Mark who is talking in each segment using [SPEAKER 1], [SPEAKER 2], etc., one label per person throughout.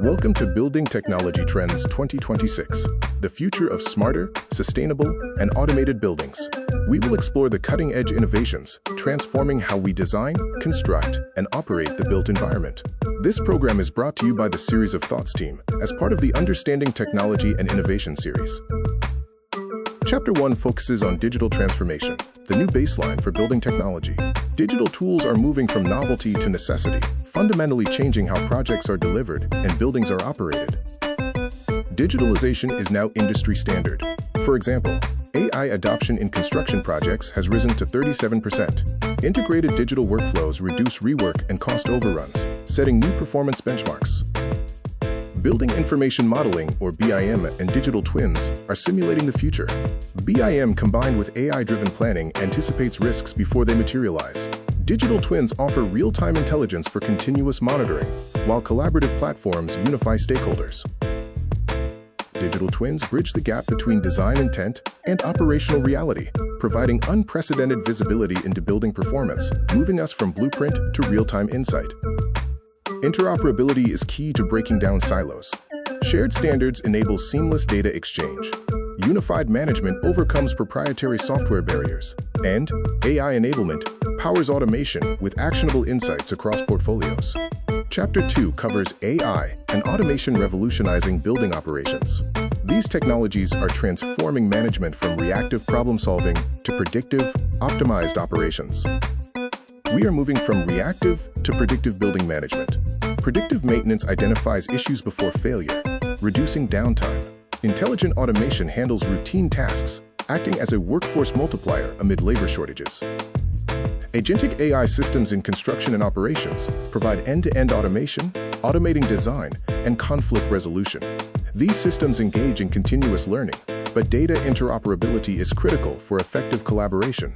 [SPEAKER 1] Welcome to Building Technology Trends 2026, the future of smarter, sustainable, and automated buildings. We will explore the cutting-edge innovations, transforming how we design, construct, and operate the built environment. This program is brought to you by the Series of Thoughts team as part of the Understanding Technology and Innovation series. Chapter 1 focuses on digital transformation, the new baseline for building technology. Digital tools are moving from novelty to necessity, fundamentally changing how projects are delivered and buildings are operated. Digitalization is now industry standard. For example, AI adoption in construction projects has risen to 37%. Integrated digital workflows reduce rework and cost overruns, setting new performance benchmarks. Building information modeling, or BIM, and digital twins are simulating the future. BIM combined with AI-driven planning anticipates risks before they materialize. Digital twins offer real-time intelligence for continuous monitoring, while collaborative platforms unify stakeholders. Digital twins bridge the gap between design intent and operational reality, providing unprecedented visibility into building performance, moving us from blueprint to real-time insight. Interoperability is key to breaking down silos. Shared standards enable seamless data exchange. Unified management overcomes proprietary software barriers. And AI enablement powers automation with actionable insights across portfolios. Chapter 2 covers AI and automation revolutionizing building operations. These technologies are transforming management from reactive problem-solving to predictive, optimized operations. We are moving from reactive to predictive building management. Predictive maintenance identifies issues before failure, reducing downtime. Intelligent automation handles routine tasks, acting as a workforce multiplier amid labor shortages. Agentic AI systems in construction and operations provide end-to-end automation, automating design, and conflict resolution. These systems engage in continuous learning, but data interoperability is critical for effective collaboration.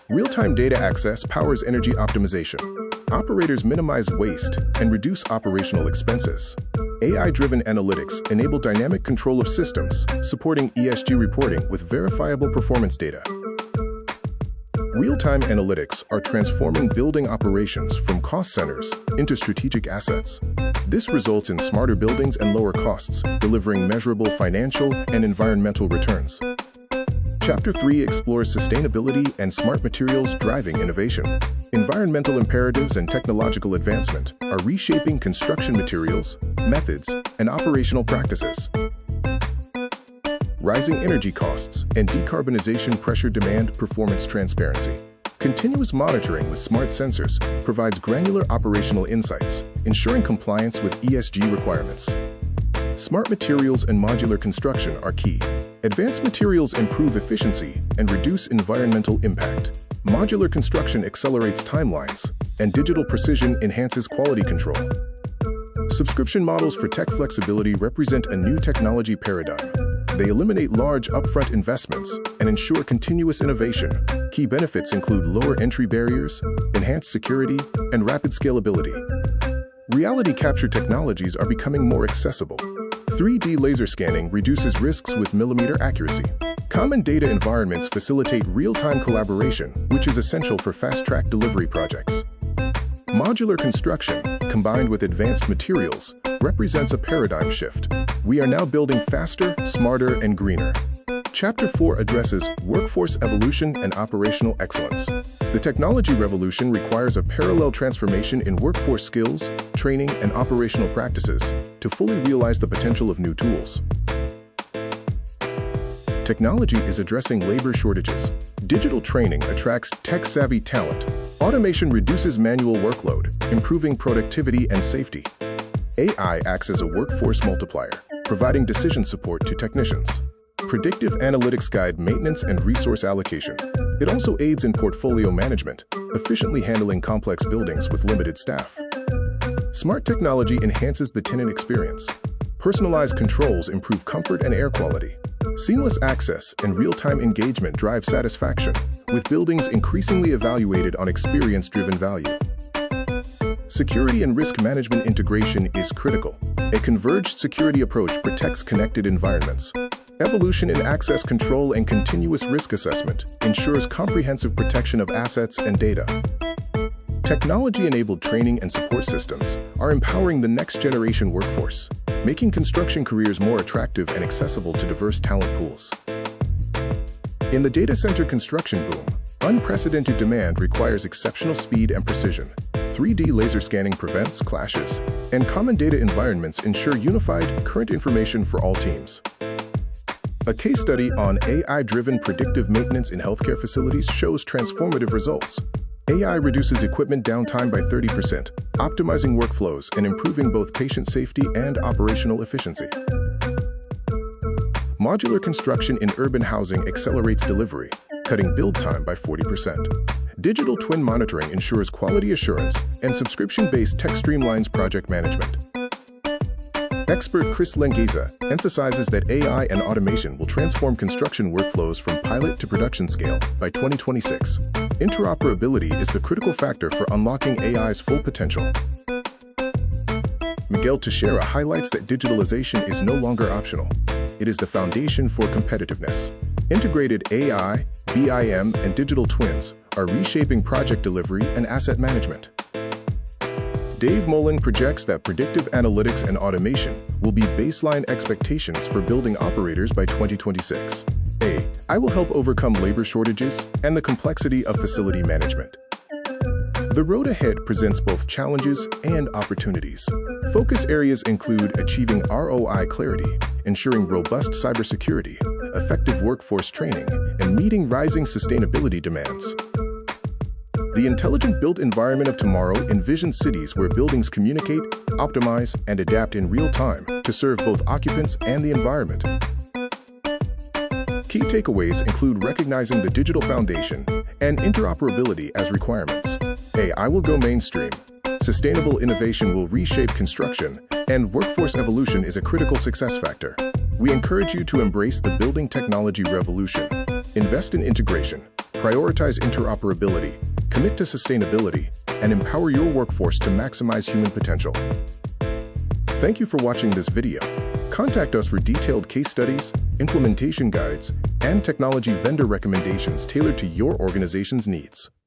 [SPEAKER 1] Real-time data access powers energy optimization. Operators minimize waste and reduce operational expenses. AI-driven analytics enable dynamic control of systems, supporting ESG reporting with verifiable performance data. Real-time analytics are transforming building operations from cost centers into strategic assets. This results in smarter buildings and lower costs, delivering measurable financial and environmental returns. Chapter 3 explores sustainability and smart materials driving innovation. Environmental imperatives and technological advancement are reshaping construction materials, methods, and operational practices. Rising energy costs and decarbonization pressure demand performance transparency. Continuous monitoring with smart sensors provides granular operational insights, ensuring compliance with ESG requirements. Smart materials and modular construction are key. Advanced materials improve efficiency and reduce environmental impact. Modular construction accelerates timelines, and digital precision enhances quality control. Subscription models for tech flexibility represent a new technology paradigm. They eliminate large upfront investments and ensure continuous innovation. Key benefits include lower entry barriers, enhanced security, and rapid scalability. Reality capture technologies are becoming more accessible. 3D laser scanning reduces risks with millimeter accuracy. Common data environments facilitate real-time collaboration, which is essential for fast-track delivery projects. Modular construction, combined with advanced materials, represents a paradigm shift. We are now building faster, smarter, and greener. Chapter 4 addresses workforce evolution and operational excellence. The technology revolution requires a parallel transformation in workforce skills, training, and operational practices to fully realize the potential of new tools. Technology is addressing labor shortages. Digital training attracts tech-savvy talent. Automation reduces manual workload, improving productivity and safety. AI acts as a workforce multiplier, providing decision support to technicians. Predictive analytics guide maintenance and resource allocation. It also aids in portfolio management, efficiently handling complex buildings with limited staff. Smart technology enhances the tenant experience. Personalized controls improve comfort and air quality. Seamless access and real-time engagement drive satisfaction, with buildings increasingly evaluated on experience-driven value. Security and risk management integration is critical. A converged security approach protects connected environments. Evolution in access control and continuous risk assessment ensures comprehensive protection of assets and data. Technology-enabled training and support systems are empowering the next-generation workforce, making construction careers more attractive and accessible to diverse talent pools. In the data center construction boom, unprecedented demand requires exceptional speed and precision. 3D laser scanning prevents clashes, and common data environments ensure unified, current information for all teams. A case study on AI-driven predictive maintenance in healthcare facilities shows transformative results. AI reduces equipment downtime by 30%, optimizing workflows and improving both patient safety and operational efficiency. Modular construction in urban housing accelerates delivery, cutting build time by 40%. Digital twin monitoring ensures quality assurance, and subscription-based tech streamlines project management. Expert Chris Lengheza emphasizes that AI and automation will transform construction workflows from pilot to production scale by 2026. Interoperability is the critical factor for unlocking AI's full potential. Miguel Teixeira highlights that digitalization is no longer optional. It is the foundation for competitiveness. Integrated AI, BIM, and digital twins are reshaping project delivery and asset management. Dave Mullen projects that predictive analytics and automation will be baseline expectations for building operators by 2026. AI will help overcome labor shortages and the complexity of facility management. The road ahead presents both challenges and opportunities. Focus areas include achieving ROI clarity, ensuring robust cybersecurity, effective workforce training, and meeting rising sustainability demands. The intelligent built environment of tomorrow envisions cities where buildings communicate, optimize, and adapt in real time to serve both occupants and the environment. Key takeaways include recognizing the digital foundation and interoperability as requirements. AI will go mainstream, sustainable innovation will reshape construction, and workforce evolution is a critical success factor. We encourage you to embrace the building technology revolution. Invest in integration, prioritize interoperability, commit to sustainability, and empower your workforce to maximize human potential. Thank you for watching this video. Contact us for detailed case studies, implementation guides, and technology vendor recommendations tailored to your organization's needs.